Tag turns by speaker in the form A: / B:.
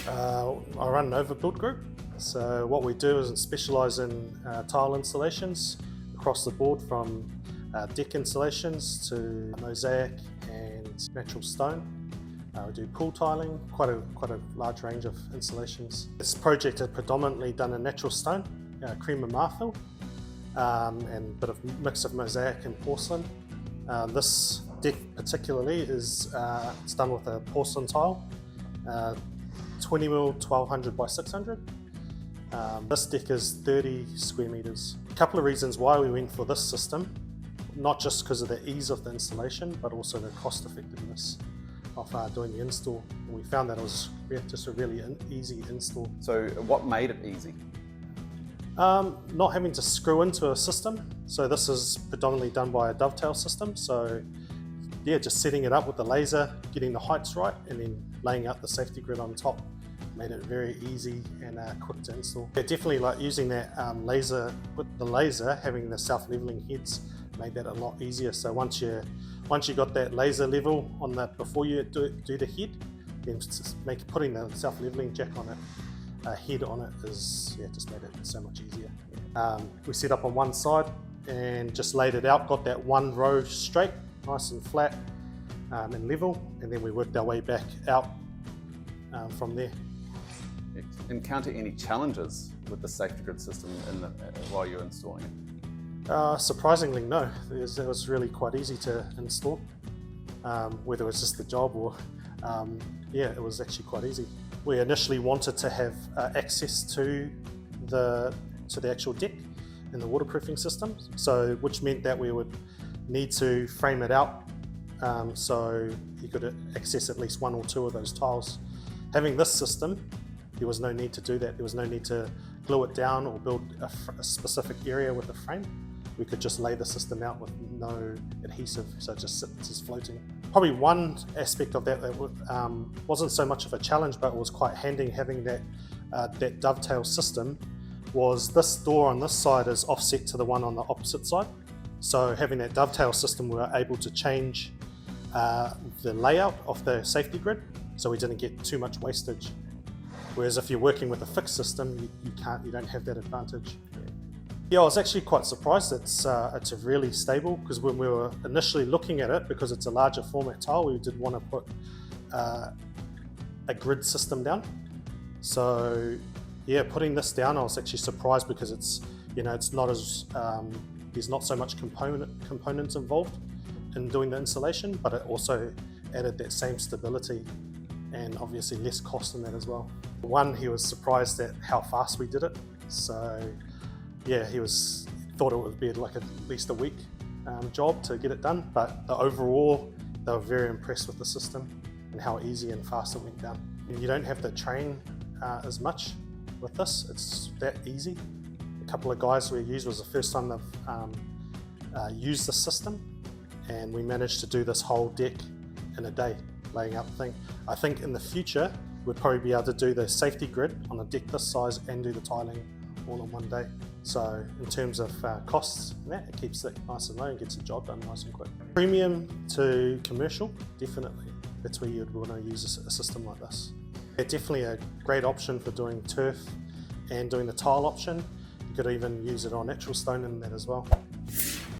A: I run an overbuild group. So what we do is specialise in tile installations across the board, from deck installations to mosaic and natural stone. We do pool tiling, quite a large range of installations. This project is predominantly done in natural stone, cream and marfil, and a bit of mix of mosaic and porcelain. This deck particularly is it's done with a porcelain tile, 20mm 1200 by 600. This deck is 30 square metres. A couple of reasons why we went for this system, not just because of the ease of the installation, but also the cost effectiveness of doing the install. And we found that it was just a really easy install.
B: So what made it easy?
A: Not having to screw into a system. So this is predominantly done by a dovetail system. So yeah, just setting it up with the laser, getting the heights right, and then laying out the safety grid on top made it very easy and quick to install. Yeah, definitely like using that laser, with the laser, having the self-leveling heads made that a lot easier. So once you got that laser level on that before you do the head, then putting the self-leveling jack on it, head on it is just made it so much easier. We set up on one side and just laid it out, got that one row straight, nice and flat and level, and then we worked our way back out from there.
B: Encounter any challenges with the safety grid system while you're installing it?
A: Surprisingly, no. It was really quite easy to install, whether it was just the job or yeah, it was actually quite easy. We initially wanted to have access to the actual deck and the waterproofing system, so which meant that we would need to frame it out so you could access at least one or two of those tiles. Having this system, there was no need to do that. There was no need to glue it down or build a specific area with a frame. We could just lay the system out with no adhesive, so it just sits floating. Probably one aspect of that wasn't so much of a challenge, but it was quite handy having that dovetail system, was this door on this side is offset to the one on the opposite side. So having that dovetail system, we were able to change the layout of the safety grid, so we didn't get too much wastage. Whereas if you're working with a fixed system, you don't have that advantage. Yeah, I was actually quite surprised it's really stable, because when we were initially looking at it, because it's a larger format tile, we did want to put a grid system down. So yeah, putting this down, I was actually surprised, because it's not as there's not so much components involved in doing the installation, but it also added that same stability and obviously less cost in that as well. One, he was surprised at how fast we did it. So yeah, he thought it would be like at least a week job to get it done, but overall they were very impressed with the system and how easy and fast it went down. You don't have to train as much with this, it's that easy. A couple of guys we used, was the first time they've used the system, and we managed to do this whole deck in a day, laying out the thing. I think in the future we'd probably be able to do the safety grid on a deck this size and do the tiling all in one day. So in terms of costs, it keeps it nice and low and gets the job done nice and quick. Premium to commercial, definitely. That's where you'd want to use a system like this. It's definitely a great option for doing turf and doing the tile option. You could even use it on natural stone in that as well.